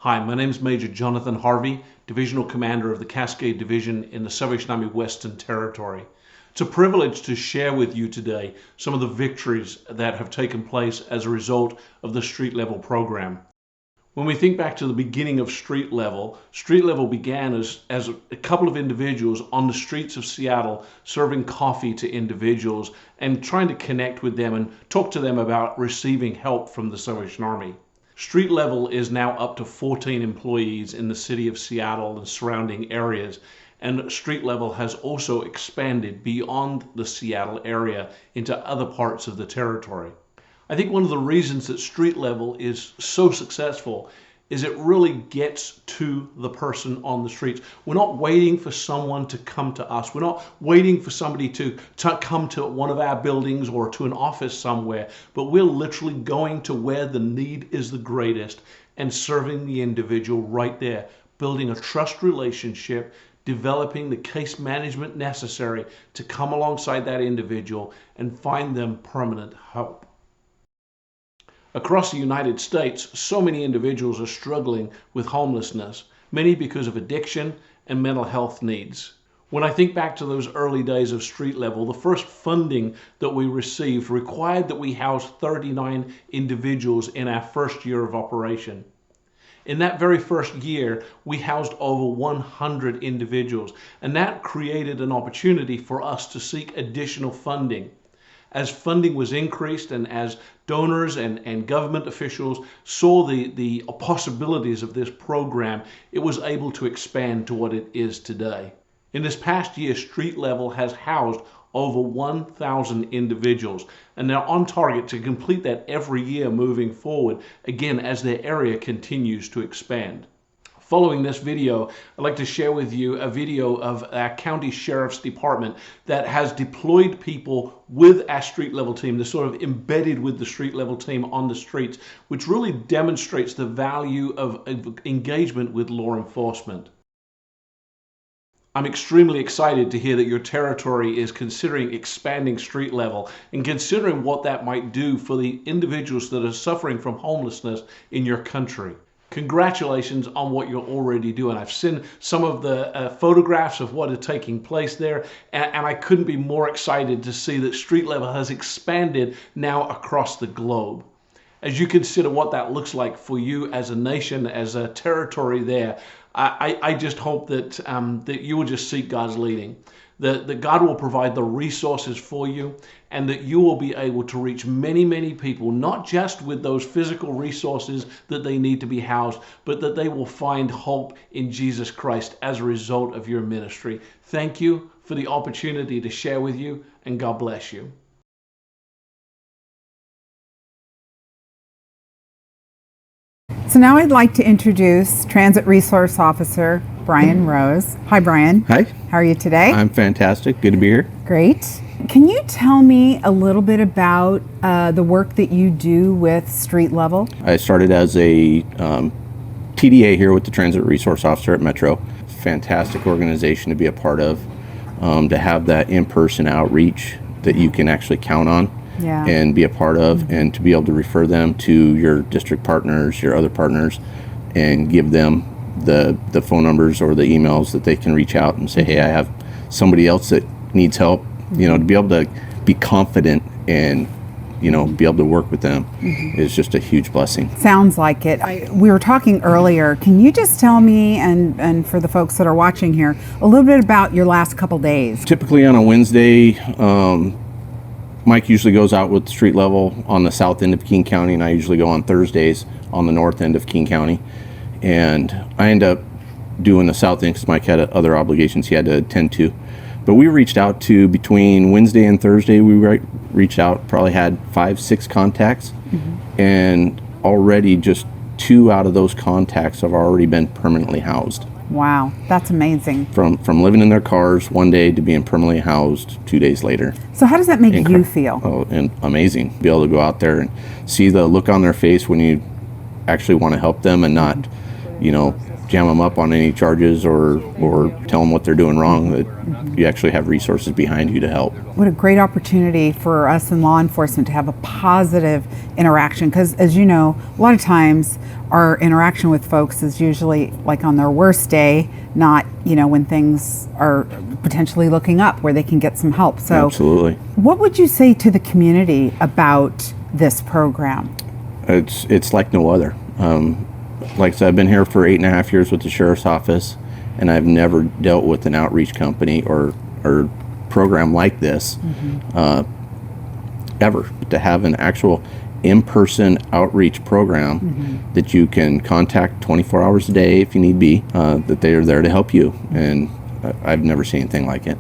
Hi, my name is Major Jonathan Harvey, Divisional Commander of the Cascade Division in the Salvation Army Western Territory. It's a privilege to share with you today some of the victories that have taken place as a result of the street level program. When we think back to the beginning of street level began as a couple of individuals on the streets of Seattle serving coffee to individuals and trying to connect with them and talk to them about receiving help from the Salvation Army. Street level is now up to 14 employees in the city of Seattle and surrounding areas, and street level has also expanded beyond the Seattle area into other parts of the territory. I think one of the reasons that street level is so successful is it really gets to the person on the streets. We're not waiting for someone to come to us. We're not waiting for somebody to come to one of our buildings or to an office somewhere, but we're literally going to where the need is the greatest and serving the individual right there, building a trust relationship, developing the case management necessary to come alongside that individual and find them permanent help. Across the United States, so many individuals are struggling with homelessness, many because of addiction and mental health needs. When I think back to those early days of street level, the first funding that we received required that we house 39 individuals in our first year of operation. In that very first year, we housed over 100 individuals, and that created an opportunity for us to seek additional funding. As funding was increased and as donors and government officials saw the possibilities of this program, it was able to expand to what it is today. In this past year, street level has housed over 1,000 individuals, and they're on target to complete that every year moving forward, again, as their area continues to expand. Following this video, I'd like to share with you a video of our county sheriff's department that has deployed people with our street level team. They're sort of embedded with the street level team on the streets, which really demonstrates the value of engagement with law enforcement. I'm extremely excited to hear that your territory is considering expanding street level and considering what that might do for the individuals that are suffering from homelessness in your country. Congratulations on what you're already doing. I've seen some of the photographs of what is taking place there, and I couldn't be more excited to see that street level has expanded now across the globe. As you consider what that looks like for you as a nation, as a territory there, I just hope that, that you will just seek God's leading. That God will provide the resources for you, and that you will be able to reach many, many people, not just with those physical resources that they need to be housed, but that they will find hope in Jesus Christ as a result of your ministry. Thank you for the opportunity to share with you, and God bless you. So now I'd like to introduce Transit Resource Officer Brian Rose. Hi, Brian. Hi. How are you today? I'm fantastic. Good to be here. Great. Can you tell me a little bit about the work that you do with street level? I started as a TDA here with the Transit Resource Officer at Metro. Fantastic organization to be a part of, to have that in-person outreach that you can actually count on. Yeah. And be a part of, and to be able to refer them to your district partners, your other partners, and give them the phone numbers or the emails that they can reach out and say, hey, I have somebody else that needs help. You know, to be able to be confident and, you know, be able to work with them is just a huge blessing. Sounds like it. We were talking earlier. Can you just tell me, and for the folks that are watching here, a little bit about your last couple days? Typically on a Wednesday, Mike usually goes out with street level on the south end of King County, and I usually go on Thursdays on the north end of King County. And I end up doing the south end because Mike had other obligations he had to attend to. But we reached out to, between Wednesday and Thursday, we reached out, probably had 5-6 contacts. And already just 2 out of those contacts have already been permanently housed. Wow, that's amazing. From living in their cars one day to being permanently housed 2 days later. So how does that make you feel? Oh, and amazing. Be able to go out there and see the look on their face when you actually want to help them and not jam them up on any charges or tell them what they're doing wrong, that you actually have resources behind you to help. What a great opportunity for us in law enforcement to have a positive interaction, because as you know, a lot of times our interaction with folks is usually like on their worst day, not when things are potentially looking up where they can get some help. So Absolutely. What would you say to the community about this program? It's like no other. Like I said, I've been here for 8.5 years with the sheriff's office, and I've never dealt with an outreach company or program like this ever. To have an actual in-person outreach program that you can contact 24 hours a day if you need be, that they are there to help you, and I've never seen anything like it.